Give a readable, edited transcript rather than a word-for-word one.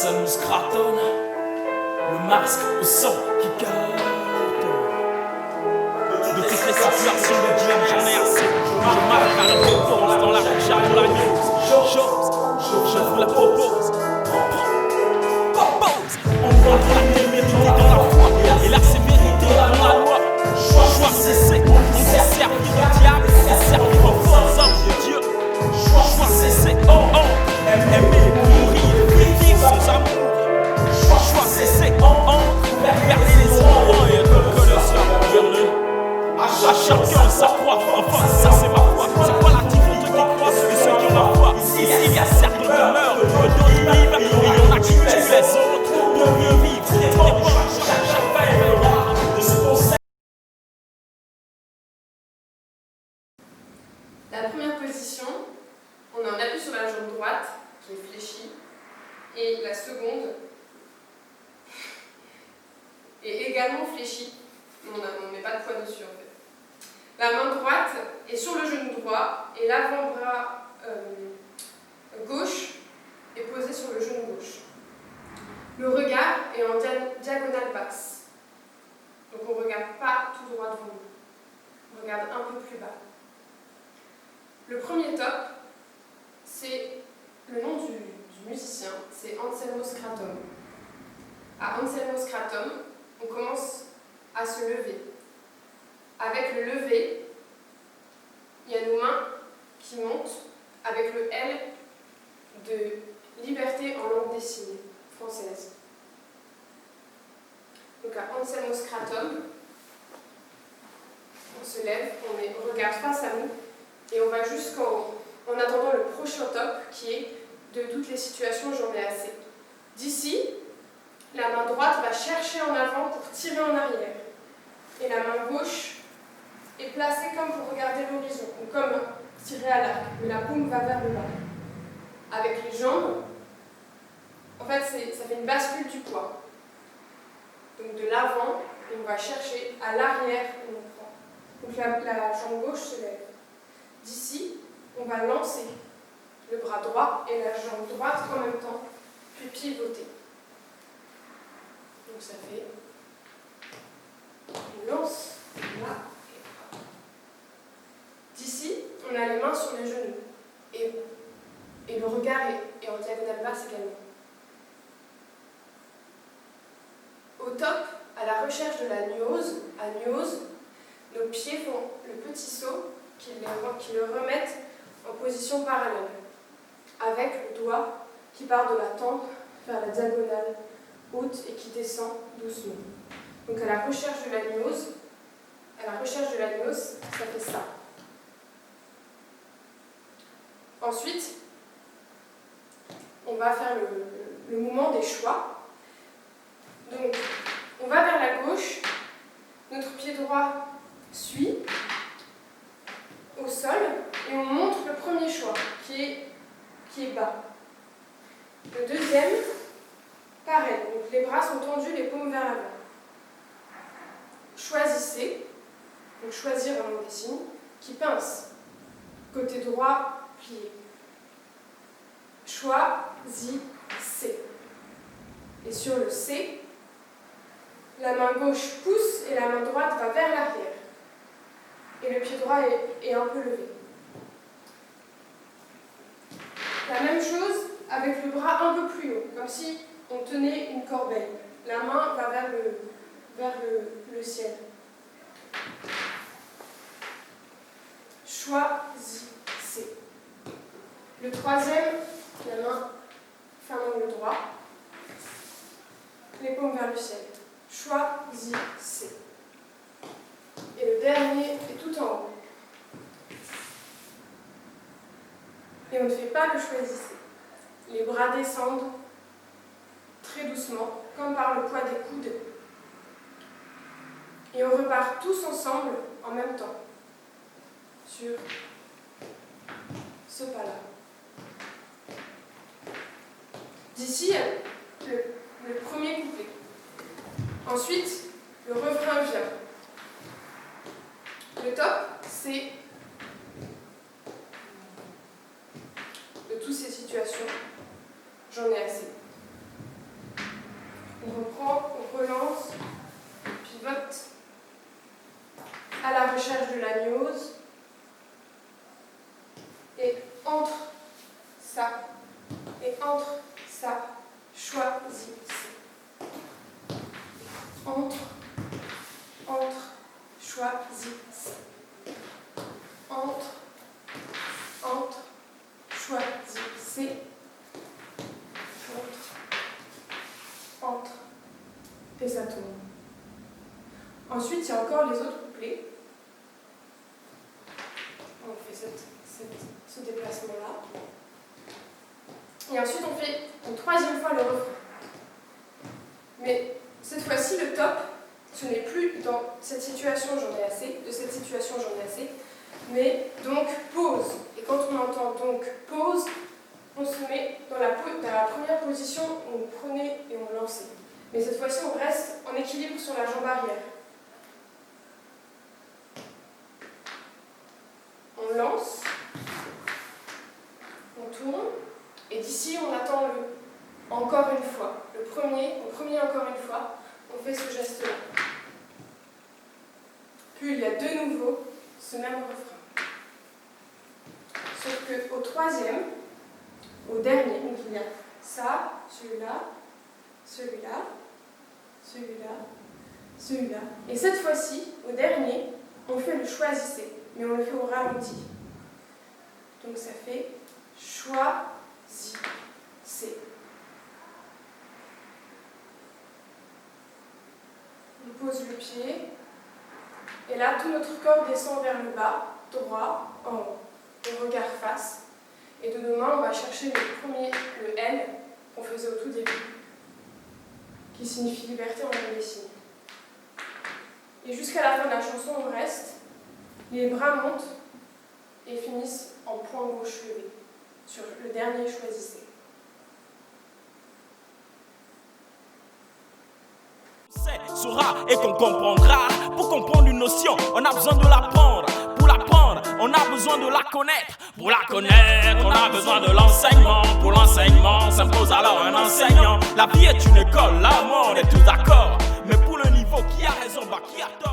Ça nous scratonne, le masque au sang qui cartonne. De toutes les situations de dilemme, j'en ai assez. Je marque à la propose dans la rue, j'arrive la news. Je vous la propose. On voit la témérité dans la foi et la sévérité dans la loi. Choisissez, on s'est servi au diable et servi aux faux hommes de Dieu. Choisissez, aimer, mourir, vivre sans amour. Choisissez, regardez les ignorants et que le ciel. À chacun sa croix, enfin ça c'est ma foi. C'est quoi la différence qui croient et ceux qui ont la foi? Ici il y a certes qui meurent, d'autres vivent, et il y en a qui tuent les autres pour mieux vivre. Tout dépend chaque veille de ce qu'on sait. La première position, on en appuie sur la jambe droite qui est fléchie, et la seconde est également fléchie, mais on ne met pas de poids dessus en fait. La main droite est sur le genou droit et l'avant-bras gauche est posé sur le genou gauche. Le regard est en diagonale basse, donc on ne regarde pas tout droit devant nous, on regarde un peu plus bas. Le premier top, c'est le nom du musicien, c'est Anselmo Scratum. À Anselmo Scratum, on commence à se lever. Avec le lever, il y a nos mains qui montent avec le L de liberté en langue des signes française. Donc à Anselmo Scratum, on se lève, on regarde face à nous et on va en attendant le prochain top qui est de toutes les situations j'en ai assez. D'ici, la main droite va chercher en avant pour tirer en arrière et la main gauche est placée comme pour regarder l'horizon ou comme tirer à l'arc, mais la paume va vers le bas. Avec les jambes, en fait ça fait une bascule du poids. Donc de l'avant, on va chercher à l'arrière et on prend. Donc la jambe gauche se lève. D'ici, on va lancer le bras droit et la jambe droite en même temps, puis pivoter. Donc ça fait on lance là. D'ici, on a les mains sur les genoux et le regard est en diagonale basse également. Au top, à la recherche de la gnose, nos pieds font le petit saut qui le remettent en position parallèle, avec le doigt qui part de la tempe vers la diagonale haute et qui descend doucement. Donc à la recherche de la gnose, ça fait ça. Ensuite, on va faire le mouvement des choix. Donc, on va vers la gauche, notre pied droit suit au sol et on montre le premier choix qui est bas. Le deuxième, pareil, donc les bras sont tendus, les paumes vers l'avant. Choisissez, donc choisir en langue des signes, qui pince. Côté droit, plié. Choisissez. Et sur le C, la main gauche pousse et la main droite va vers l'arrière. Et le pied droit est un peu levé. La même chose avec le bras un peu plus haut, comme si on tenait une corbeille. La main va vers le ciel. Choisissez. Le troisième, la main fait un angle droit, les paumes vers le ciel. Choisissez. Et le dernier est tout en haut. Et on ne fait pas le choisissez. Les bras descendent très doucement, comme par le poids des coudes. Et on repart tous ensemble en même temps sur ce pas-là. D'ici, le premier couplet. Ensuite, le refrain vient. Le top, c'est de toutes ces situations, j'en ai assez. On reprend, on relance, on pivote à la recherche de la gnose. Et entre ça, choisissez. Entre, choisissez. Entre, choisissez. Entre, et ça tourne. Ensuite, il y a encore les autres couplets. On fait ce déplacement-là. Et ensuite, on fait une troisième fois le refrain. Mais cette fois-ci, le top, ce n'est plus dans cette situation, j'en ai assez, de cette situation, j'en ai assez, mais donc pause. Et quand on entend donc pause, on se met dans la première position où on prenait et on lançait. Mais cette fois-ci, on reste en équilibre sur la jambe arrière. On lance, on tourne, et d'ici, on attend le encore une fois. Le premier encore une fois, on fait ce geste-là. Puis il y a de nouveau ce même refrain. Sauf qu'au troisième, au dernier, donc il y a ça, celui-là, celui-là, celui-là, celui-là. Et cette fois-ci, au dernier, on fait le choisissez, mais on le fait au ralenti. Donc ça fait choisissez. On pose le pied, et là tout notre corps descend vers le bas, droit, en haut. On regarde face, et de nos mains on va chercher le L qu'on faisait au tout début, qui signifie liberté en langue des signes. Et jusqu'à la fin de la chanson, on reste, les bras montent et finissent en point gauche levé, sur le dernier choisissez. Saura et qu'on comprendra. Pour comprendre une notion, on a besoin de l'apprendre. Pour l'apprendre, on a besoin de la connaître. Pour la connaître, on a besoin de l'enseignement. Pour l'enseignement, s'impose alors un enseignant. La vie est une école, là, on est tous d'accord. Mais pour le niveau, qui a raison, bah qui a tort?